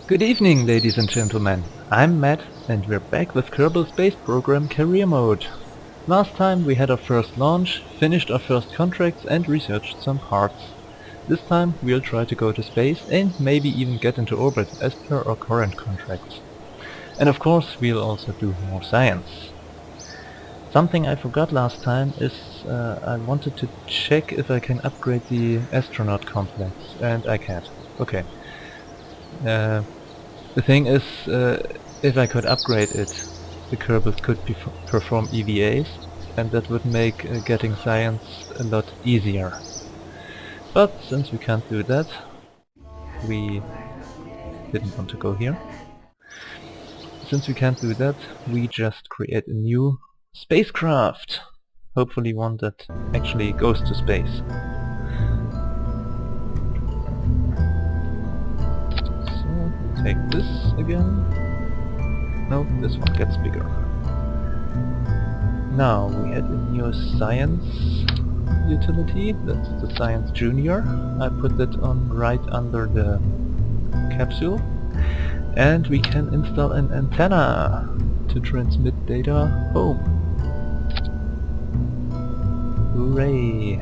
Good evening, ladies and gentlemen. I'm Matt, and we're back with Kerbal Space Program Career Mode. Last time we had our first launch, finished our first contracts and researched some parts. This time we'll try to go to space and maybe even get into orbit as per our current contracts. And of course we'll also do more science. Something I forgot last time is I wanted to check if I can upgrade the astronaut complex, and I can't. Okay. The thing is, if I could upgrade it, the Kerbals could perform EVAs, and that would make getting science a lot easier. But since we can't do that, we didn't want to go here. Since we can't do that, we just create a new spacecraft. Hopefully one that actually goes to space. So, we take this again. No, this one gets bigger. Now we add a new science utility, that's the Science Junior. I put that on right under the capsule. And we can install an antenna to transmit data home. Hooray!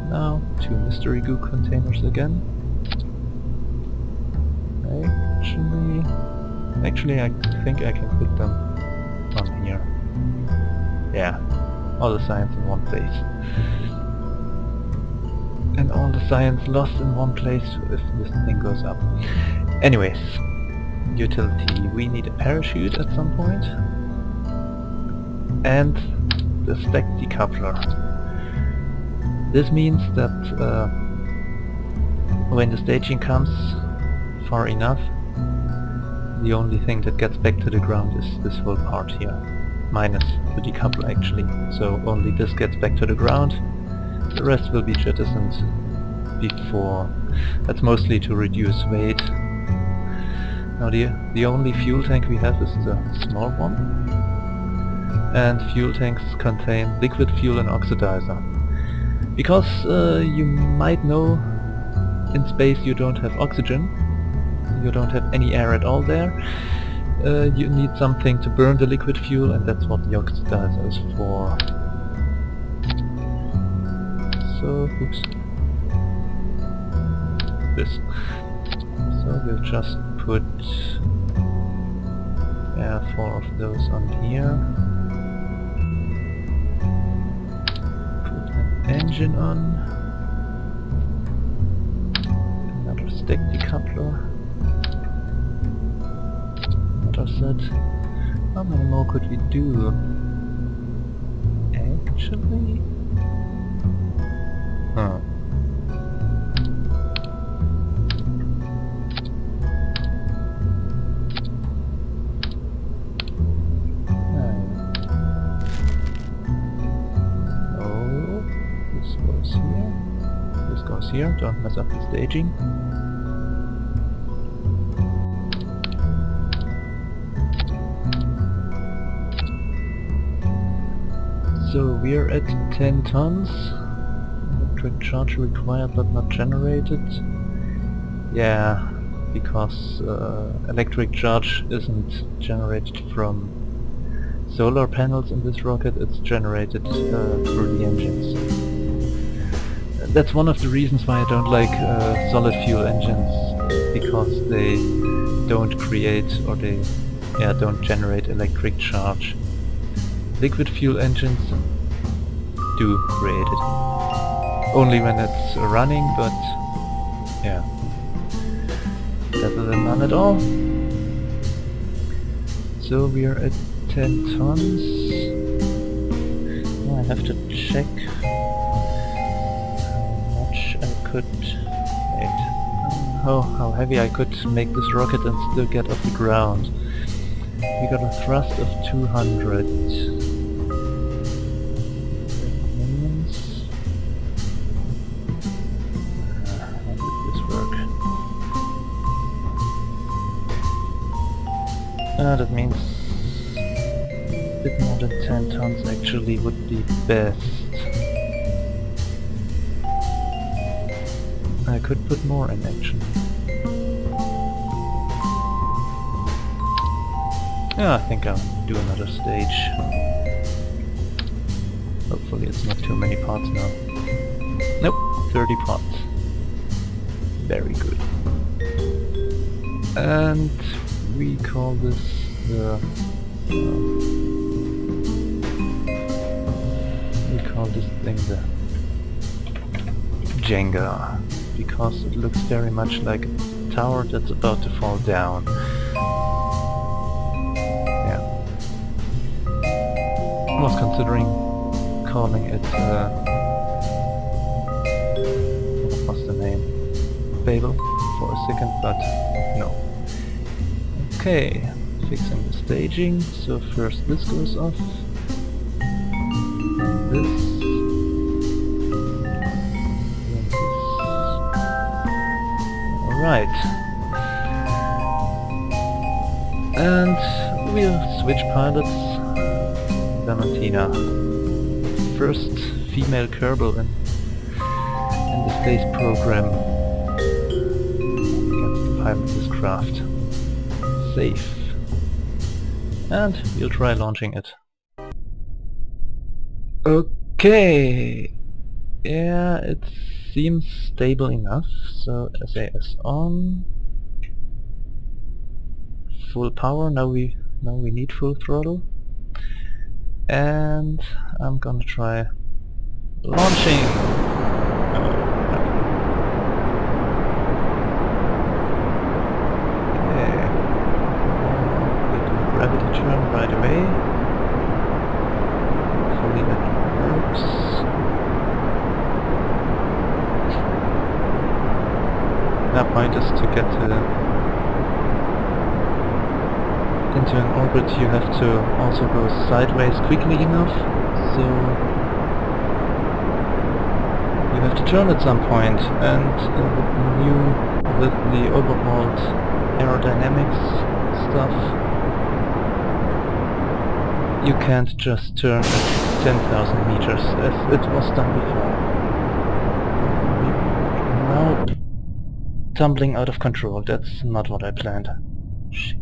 Now, 2 mystery goo containers again. Actually I think I can put them on here. Yeah, all the science in one place. And all the science lost in one place if this thing goes up. Anyways, utility. We need a parachute at some point. And the stack decoupler. This means that when the staging comes far enough, the only thing that gets back to the ground is this whole part here. Minus the decoupler actually. So only this gets back to the ground. The rest will be jettisoned before. That's mostly to reduce weight. Now the only fuel tank we have is the small one. And fuel tanks contain liquid fuel and oxidizer. Because you might know, in space you don't have oxygen. You don't have any air at all there. You need something to burn the liquid fuel, and that's what the oxidizer is for. So, oops. This. So we'll just put 4 of those on here. Put an engine on. Another stack decoupler. Another set. How many more could we do? Actually? Huh. This goes here, don't mess up the staging. So we're at 10 tons. Electric charge required but not generated. Yeah, because electric charge isn't generated from solar panels in this rocket, it's generated through the engines. That's one of the reasons why I don't like solid fuel engines, because they don't create or they don't generate electric charge. Liquid fuel engines do create it. Only when it's running, but yeah. Better than none at all. So we are at 10 tons. I have to check how much I could... wait. How heavy I could make this rocket and still get off the ground. We got a thrust of 200. That means a bit more than 10 tons actually would be best. I could put more in action. Yeah, I think I'll do another stage. Hopefully it's not too many parts now. Nope, 30 parts. Very good. And we call this the... we call this thing the Jenga, because it looks very much like a tower that's about to fall down. Yeah. I was considering calling it, what was the name? Babel for a second, but no. Okay, fixing the staging. So first this goes off. And this. Alright. And we'll switch pilots. Valentina. First female Kerbal in the space program. Gets to pilot this craft. Safe. And we'll try launching it. Okay. Yeah, it seems stable enough. So SAS on. Full power. Now we need full throttle. And I'm gonna try launching. Okay. We do a gravity turn right away. Hopefully that works. The point is to get into an orbit. You have to also go sideways quickly enough, so you have to turn at some point, and with the overhauled aerodynamics stuff, you can't just turn at 10,000 meters as it was done before. Now tumbling out of control. That's not what I planned. Shit.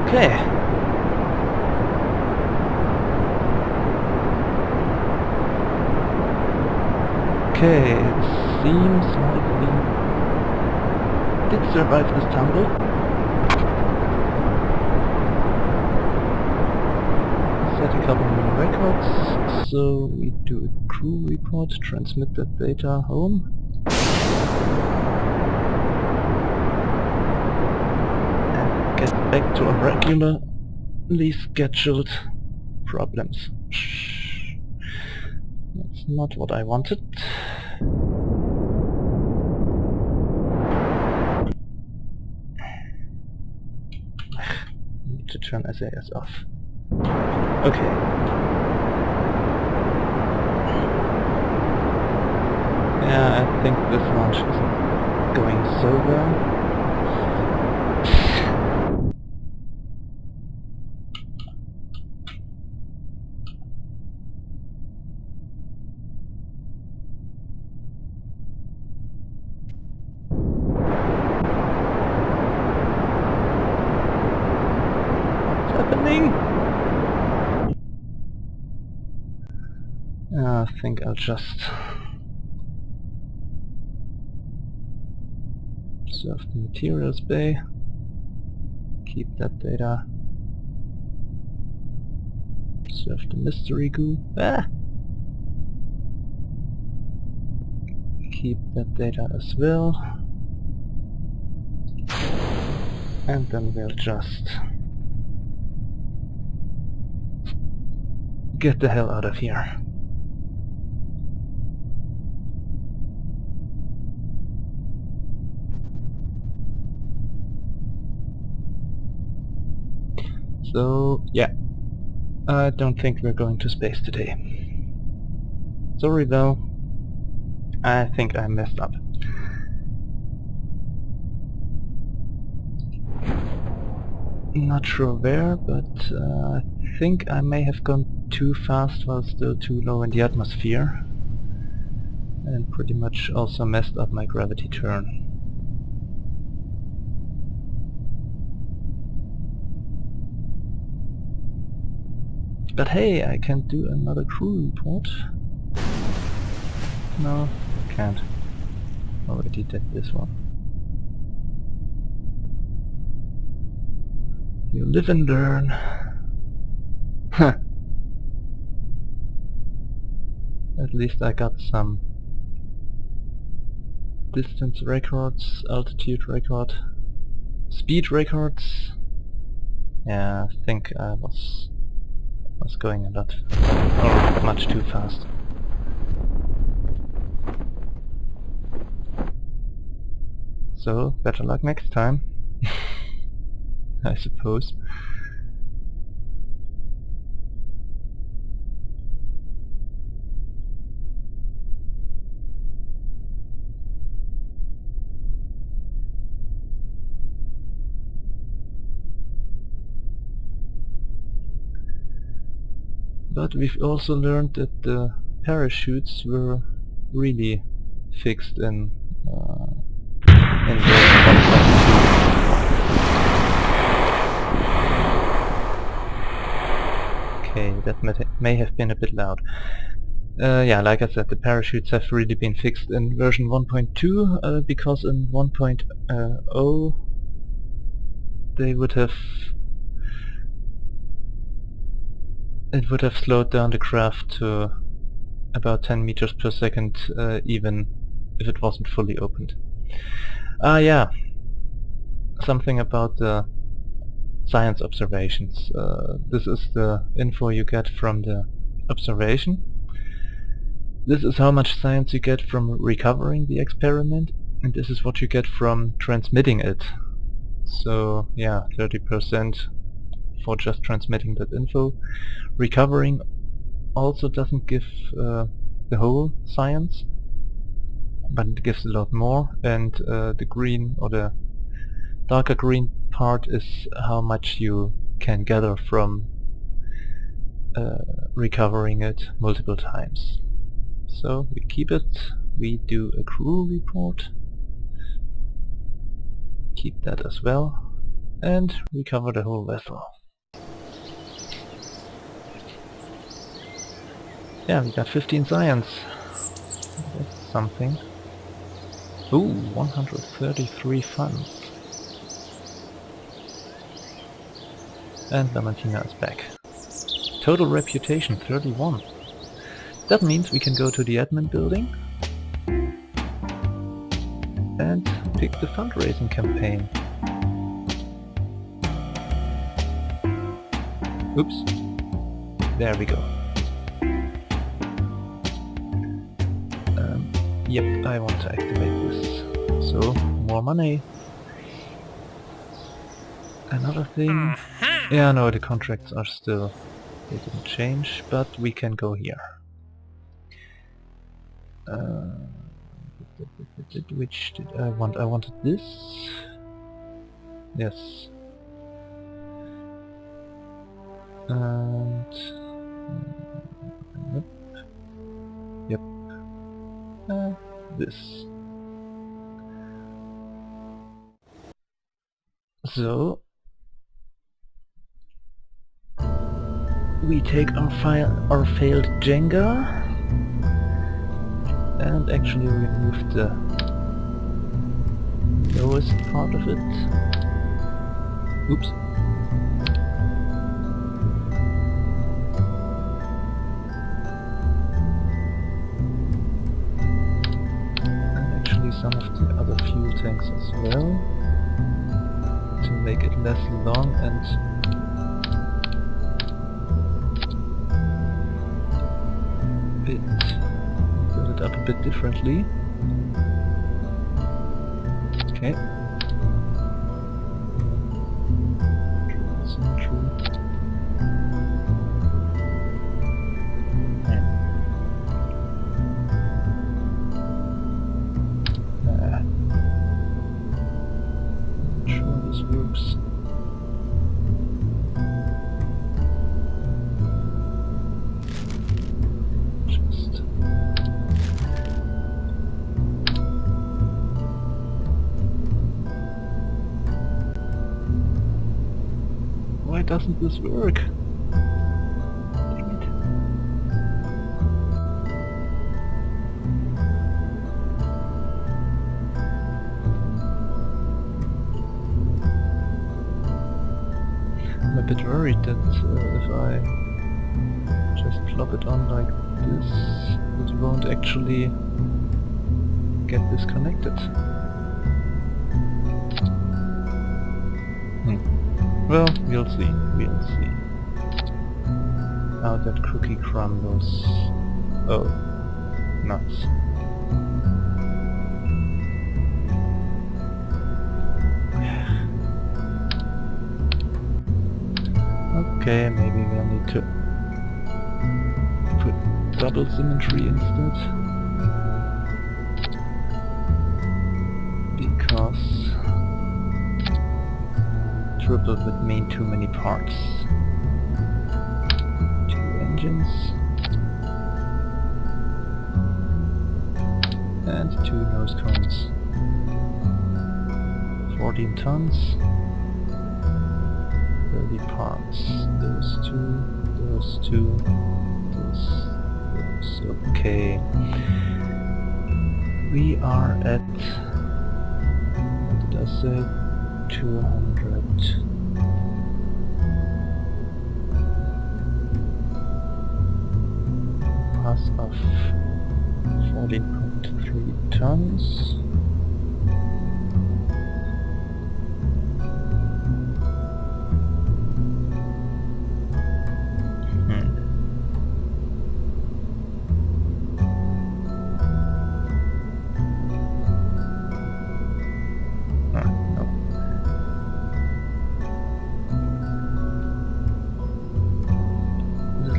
Okay. Okay, it seems like we did survive this tumble. Set a couple new records, so we do a crew report, transmit that data home. And get back to our regularly scheduled problems. That's not what I wanted. Need to turn SAS off. Okay. Yeah, I think this launch isn't going so well. I think I'll just surf the materials bay, keep that data, surf the mystery goo, keep that data as well, and then we'll just get the hell out of here. So, yeah, I don't think we're going to space today. Sorry though, I think I messed up. Not sure where, but I think I may have gone too fast while still too low in the atmosphere. And pretty much also messed up my gravity turn. But hey, I can do another crew report. No, can't. Already did this one. You live and learn. Huh. At least I got some distance records, altitude record, speed records. Yeah, I think I was going a lot, or much too fast. So, better luck next time, I suppose. But we've also learned that the parachutes were really fixed in version 1.2. Okay, that may have been a bit loud. Yeah, like I said, the parachutes have really been fixed in version 1.2, because in 1.0 they would have... it would have slowed down the craft to about 10 meters per second, even if it wasn't fully opened. Yeah, something about the science observations. This is the info you get from the observation. This is how much science you get from recovering the experiment, and this is what you get from transmitting it. So yeah, 30% for just transmitting that info. Recovering also doesn't give the whole science, but it gives a lot more, and the green or the darker green part is how much you can gather from recovering it multiple times. So we keep it, we do a crew report, keep that as well, and recover the whole vessel. Yeah, we got 15 science. That's something. Ooh, 133 funds. And Lamantina is back. Total reputation 31. That means we can go to the admin building and pick the fundraising campaign. Oops. There we go. Yep, I want to activate this. So, more money. Another thing... Yeah, no, the contracts are still... they didn't change, but we can go here. Which did I want? I wanted this. Yes. And... yep. This. So... we take our failed Jenga and actually remove the lowest part of it. Oops. And actually some of the other fuel tanks as well, to make it less long and build it up a bit differently. Okay. doesn't this work? Dang it. I'm a bit worried that if I just plop it on like this, it won't actually get disconnected. Well, we'll see, we'll see. How that cookie crumbles. Oh, nuts. Okay, maybe we'll need to put double symmetry instead. Because triple would mean too many parts. 2 engines. And 2 nose cones. 14 tons. 30 parts. Those two. Those. Okay. We are at... what did I say? 200. Mass of 14.3 tons.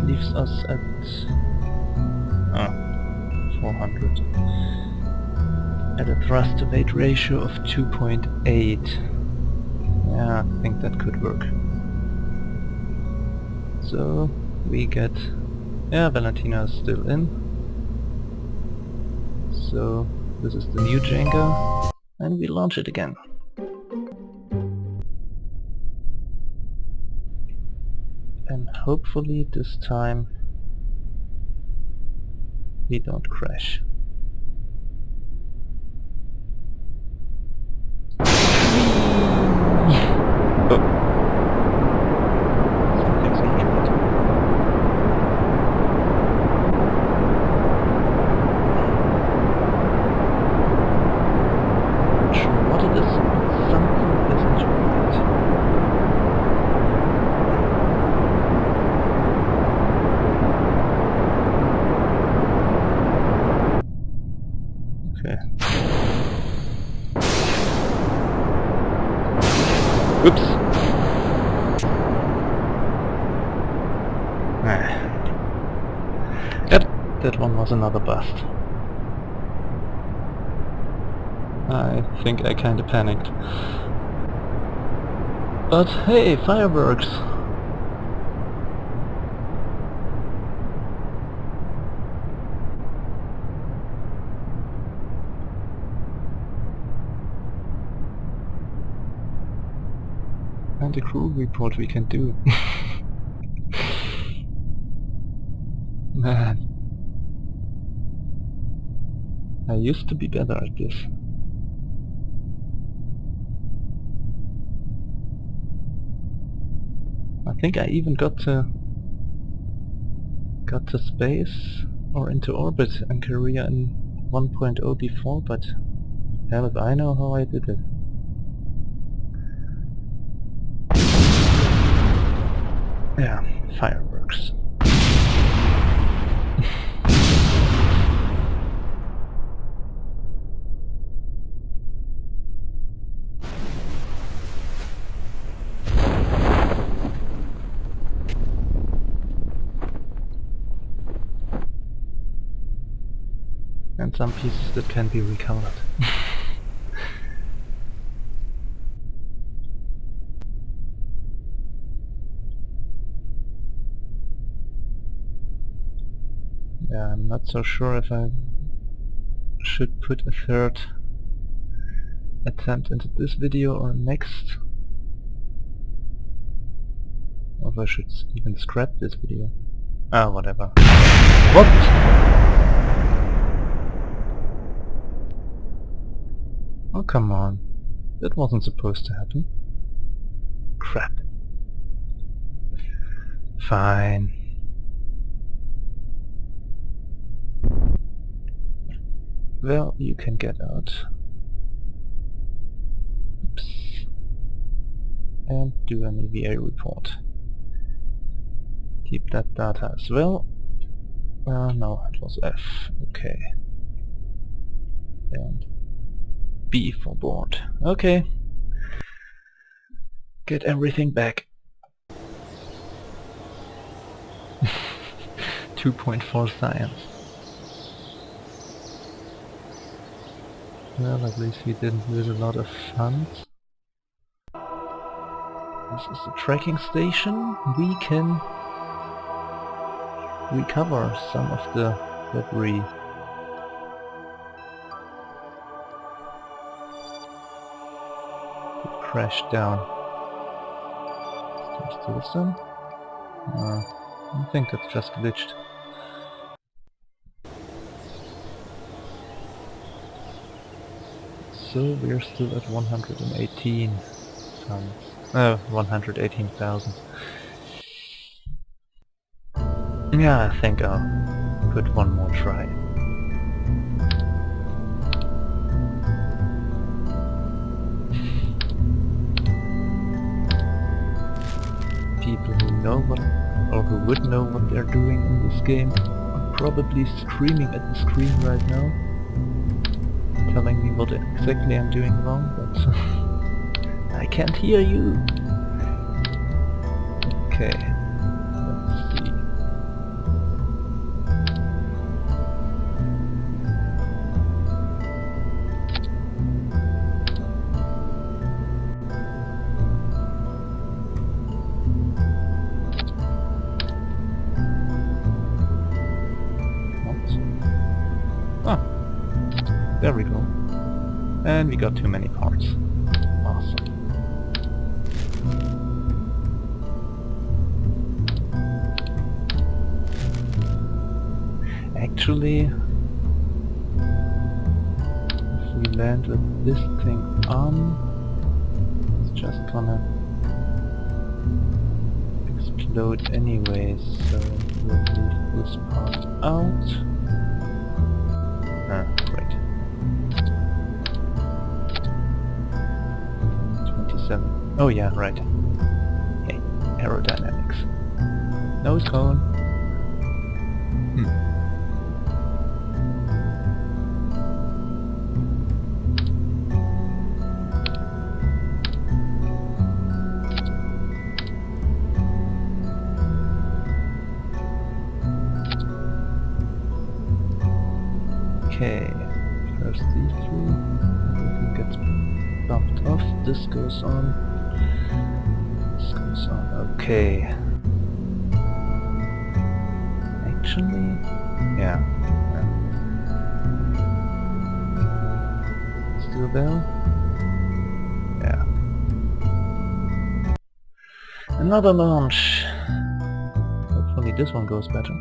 Leaves us at 400 at a thrust to weight ratio of 2.8. Yeah, I think that could work. So we get... yeah, Valentina is still in. So this is the new Jenga, and we launch it again. And hopefully this time we don't crash. Oh. Something's not right. I'm not sure what it is, but something isn't right. Okay. Oops. Yep, that one was another bust. I think I kinda panicked. But hey, fireworks! And a crew report we can do. Man. I used to be better at this. I think I even got to space or into orbit in Korea in 1.0 before, but hell if I know how I did it. Yeah, fireworks. And some pieces that can be recovered. Yeah, I'm not so sure if I should put a third attempt into this video or next. if I should even scrap this video. Ah, whatever. What? Oh, come on. That wasn't supposed to happen. Crap. Fine. Well, you can get out. Oops. And do an EVA report. Keep that data as well. No, it was F. Okay. And B for board. Okay. Get everything back. 2.4 science. Well, at least we didn't lose a lot of funds. This is the tracking station. We can recover some of the debris. It crashed down. Still this one? I think it's just glitched. So we're still at 118 tons. 118,000. Yeah, I think I'll put one more try. People who know what, or who would know what they're doing in this game, are probably screaming at the screen right now, telling me what exactly I'm doing wrong, but I can't hear you. Okay, let's see. There we go. And we got too many parts. Awesome. Actually, if we land with this thing on, it's just gonna explode anyways, so we'll leave this part out. Great. 27. Oh yeah, right. Hey, aerodynamics. Nose cone. Okay, first these three. Everything gets bumped off. This goes on. This goes on. Okay. Actually, yeah. Still there? Yeah. Another launch. Hopefully this one goes better.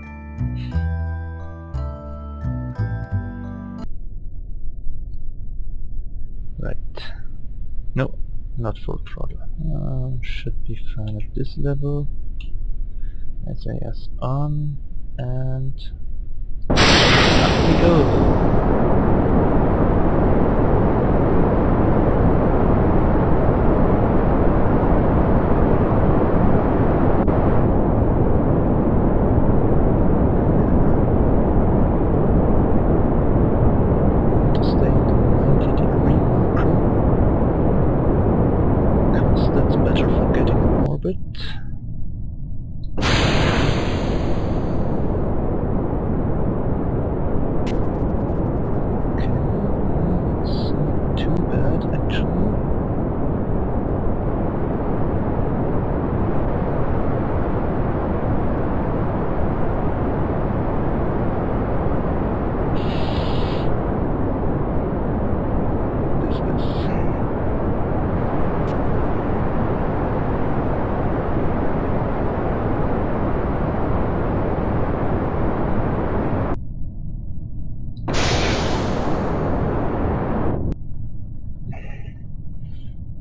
Right. No, not full throttle. Should be fine at this level. SAS on, and up we go. That's better for getting in orbit.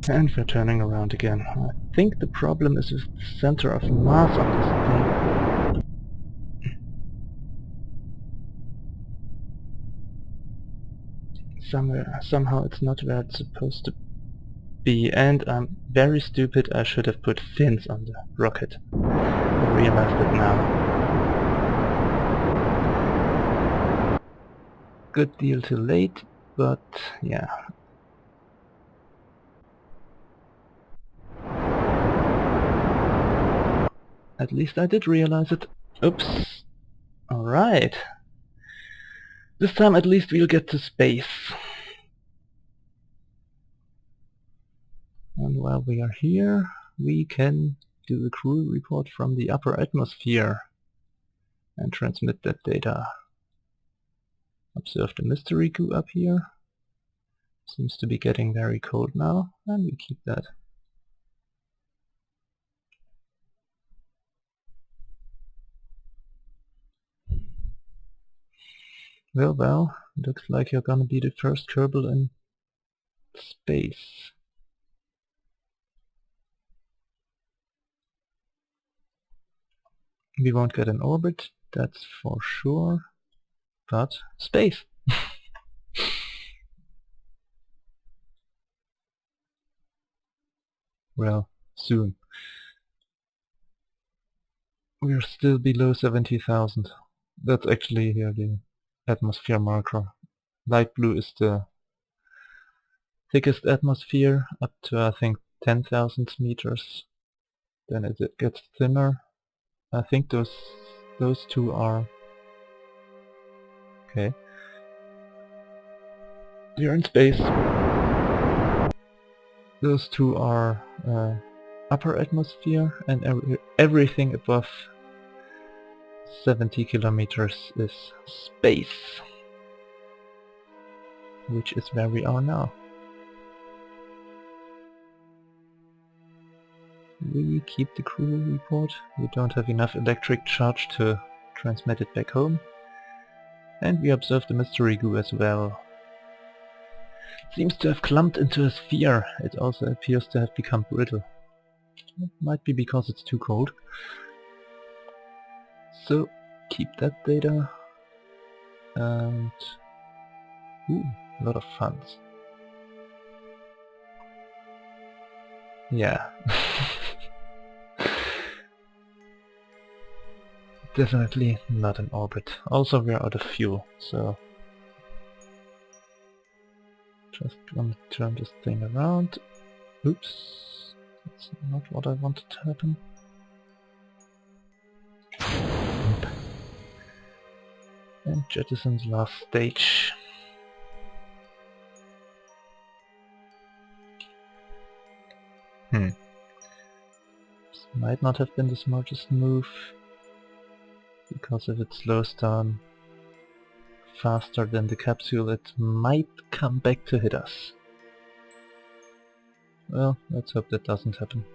And we're turning around again. I think the problem is with the center of mass on this thing. Somehow it's not where it's supposed to be, and I'm very stupid. I should have put fins on the rocket. I realized it now. Good deal too late, but yeah. At least I did realize it. Oops. Alright. This time at least we'll get to space. And while we are here, we can do a crew report from the upper atmosphere and transmit that data. Observe the mystery goo up here. Seems to be getting very cold now, and we keep that. Well, looks like you're gonna be the first Kerbal in space. We won't get an orbit, that's for sure, but space! Well, soon. We're still below 70,000. That's actually here the atmosphere marker. Light blue is the thickest atmosphere, up to I think 10,000 meters. Then it gets thinner. I think those two are... Okay. We're in space. Those two are upper atmosphere, and everything above 70 kilometers is space, which is where we are now. We keep the crew report. We don't have enough electric charge to transmit it back home. And we observe the mystery goo as well. It seems to have clumped into a sphere. It also appears to have become brittle. It might be because it's too cold. So keep that data. And ooh, a lot of funds. Yeah. Definitely not an orbit. Also we're out of fuel, so just want to turn this thing around. Oops, that's not what I wanted to happen. Nope. And jettison's last stage. This might not have been the smartest move, because if it slows down faster than the capsule, it might come back to hit us. Well, let's hope that doesn't happen.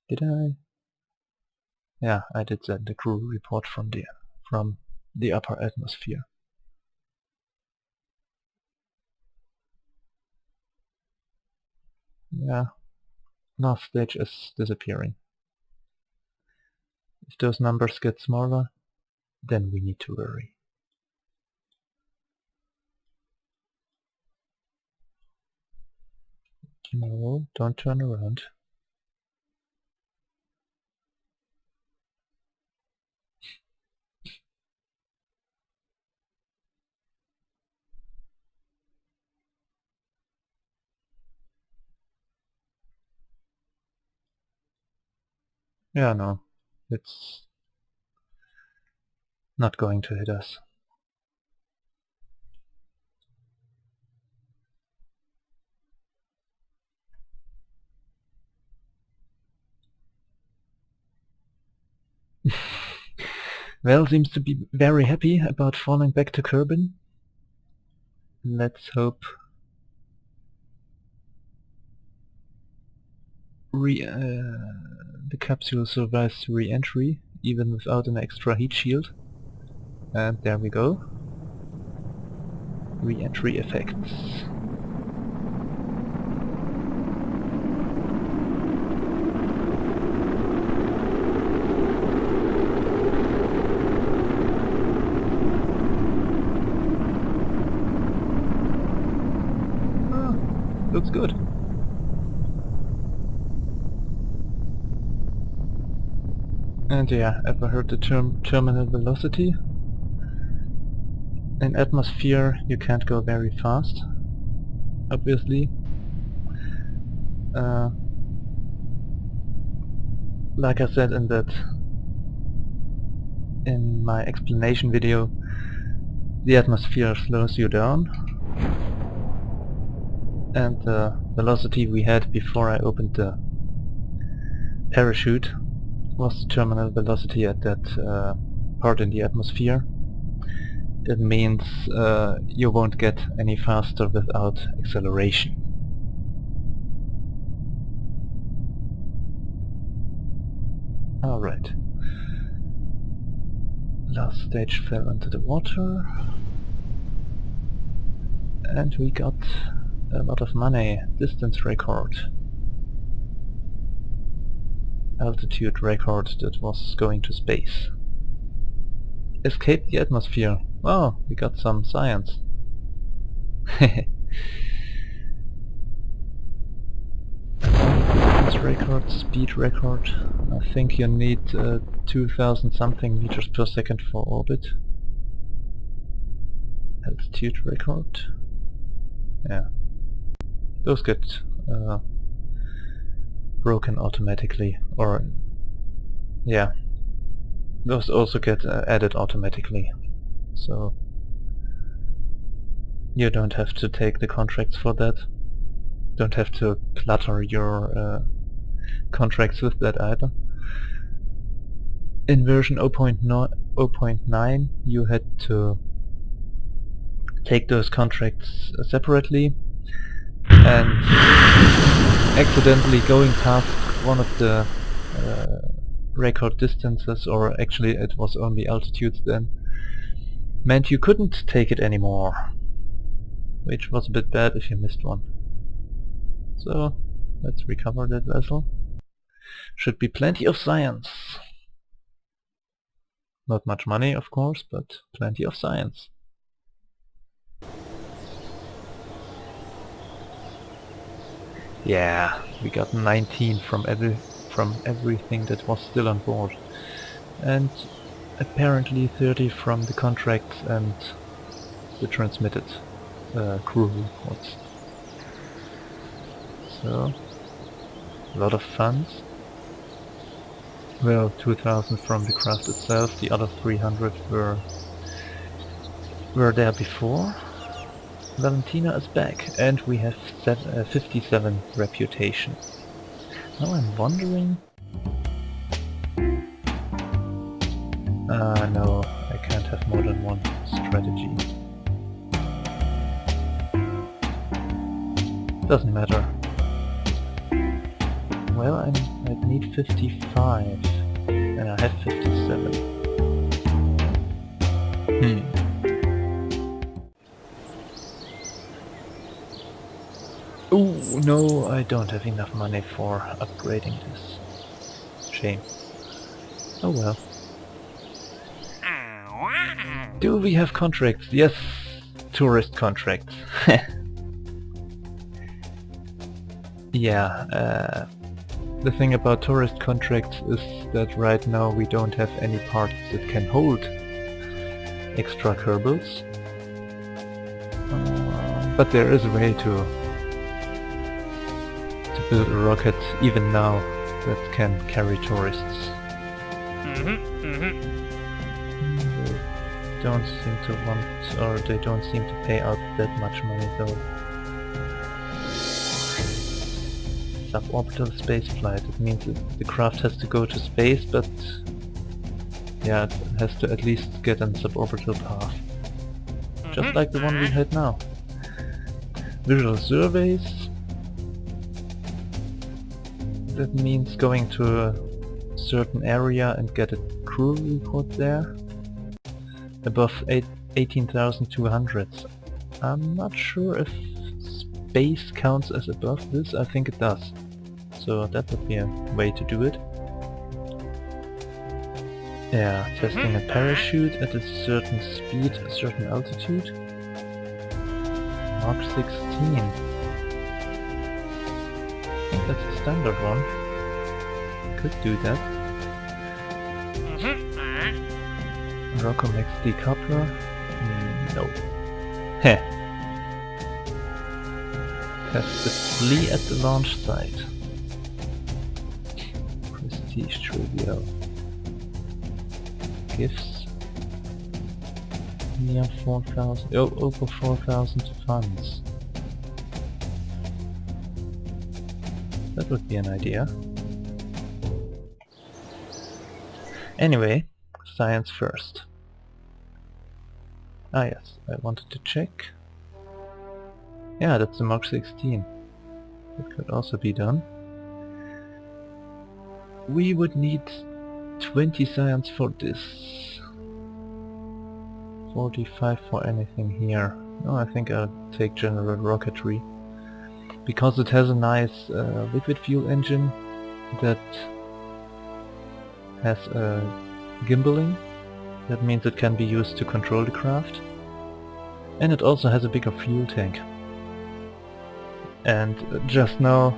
Did I? Yeah, I did send the crew report from the upper atmosphere. Yeah, last stage is disappearing. If those numbers get smaller, then we need to worry. No, don't turn around. Yeah, no, it's not going to hit us. Well, seems to be very happy about falling back to Kerbin. Let's hope the capsule survives re-entry, even without an extra heat shield. And there we go. Re-entry effects. looks good. And yeah, ever heard the term terminal velocity? In atmosphere you can't go very fast, obviously. Like I said in my explanation video, the atmosphere slows you down, and the velocity we had before I opened the parachute was the terminal velocity at that part in the atmosphere. That means you won't get any faster without acceleration. Alright. Last stage fell into the water. And we got a lot of money. Distance record. Altitude record that was going to space. Escaped the atmosphere. Oh, we got some science. Distance record, speed record. I think you need 2000 something meters per second for orbit. Altitude record. Yeah. Those get broken automatically, or yeah, those also get added automatically, so you don't have to take the contracts for that, don't have to clutter your contracts with that either. In version 0.9 you had to take those contracts separately, and accidentally going past one of the record distances, or actually it was only altitudes then, meant you couldn't take it anymore, which was a bit bad if you missed one. So let's recover that vessel. Should be plenty of science. Not much money, of course, but plenty of science. Yeah, we got 19 from everything that was still on board, and apparently 30 from the contracts and the transmitted crew reports. So, a lot of funds. Well, 2000 from the craft itself, the other 300 were there before. Valentina is back, and we have 57 reputation. Now I'm wondering... no, I can't have more than one strategy. Doesn't matter. Well, I need 55, and I have 57. Oh no, I don't have enough money for upgrading this. Shame. Oh well. Do we have contracts? Yes, tourist contracts. Yeah, the thing about tourist contracts is that right now we don't have any parts that can hold extra Kerbals. But there is a way to build a rocket even now that can carry tourists. They don't seem to want, or they don't seem to pay out that much money though. Suborbital spaceflight, it means that the craft has to go to space, but yeah, it has to at least get a suborbital path. Just like the one we had now. Visual surveys. That means going to a certain area and get a crew report there. Above 18,200. I'm not sure if space counts as above this. I think it does. So that would be a way to do it. Yeah, testing a parachute at a certain speed, a certain altitude. Mark 16. that's a standard one. Could do that. Rockomax decoupler? No. Heh. Test the flea at the launch site. Prestige trivial. Gifts. Near 4,000. Oh, over 4,000 funds. That would be an idea. Anyway, science first. Ah yes, I wanted to check. Yeah, that's the Mark 16. That could also be done. We would need 20 science for this. 45 for anything here. No, I think I'll take general rocketry. Because it has a nice liquid fuel engine that has gimbaling. That means it can be used to control the craft. And it also has a bigger fuel tank. And just now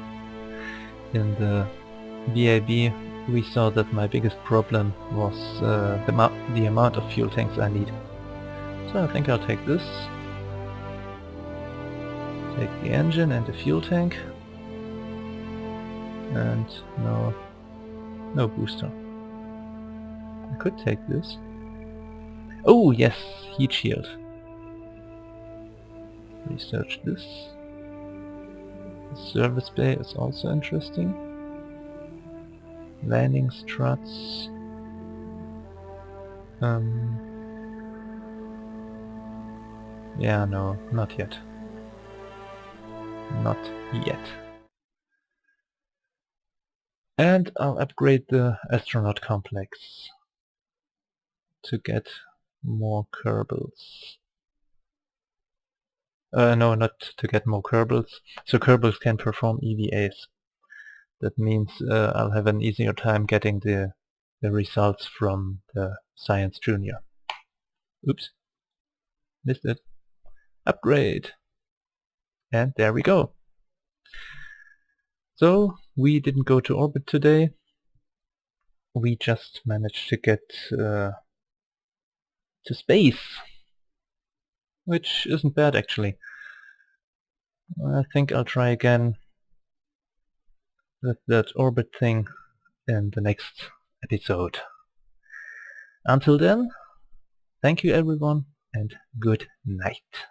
in the VAB we saw that my biggest problem was the amount of fuel tanks I need. So I think I'll take this. Take the engine and the fuel tank. And no booster. I could take this. Oh yes, heat shield. Research this. The service bay is also interesting. Landing struts. Yeah, no, not yet. Not yet. And I'll upgrade the astronaut complex to get more Kerbals. No, not to get more Kerbals. So Kerbals can perform EVAs. That means I'll have an easier time getting the results from the Science Junior. Oops. Missed it. Upgrade! And there we go. So, we didn't go to orbit today. We just managed to get to space. Which isn't bad actually. I think I'll try again with that orbit thing in the next episode. Until then, thank you everyone and good night.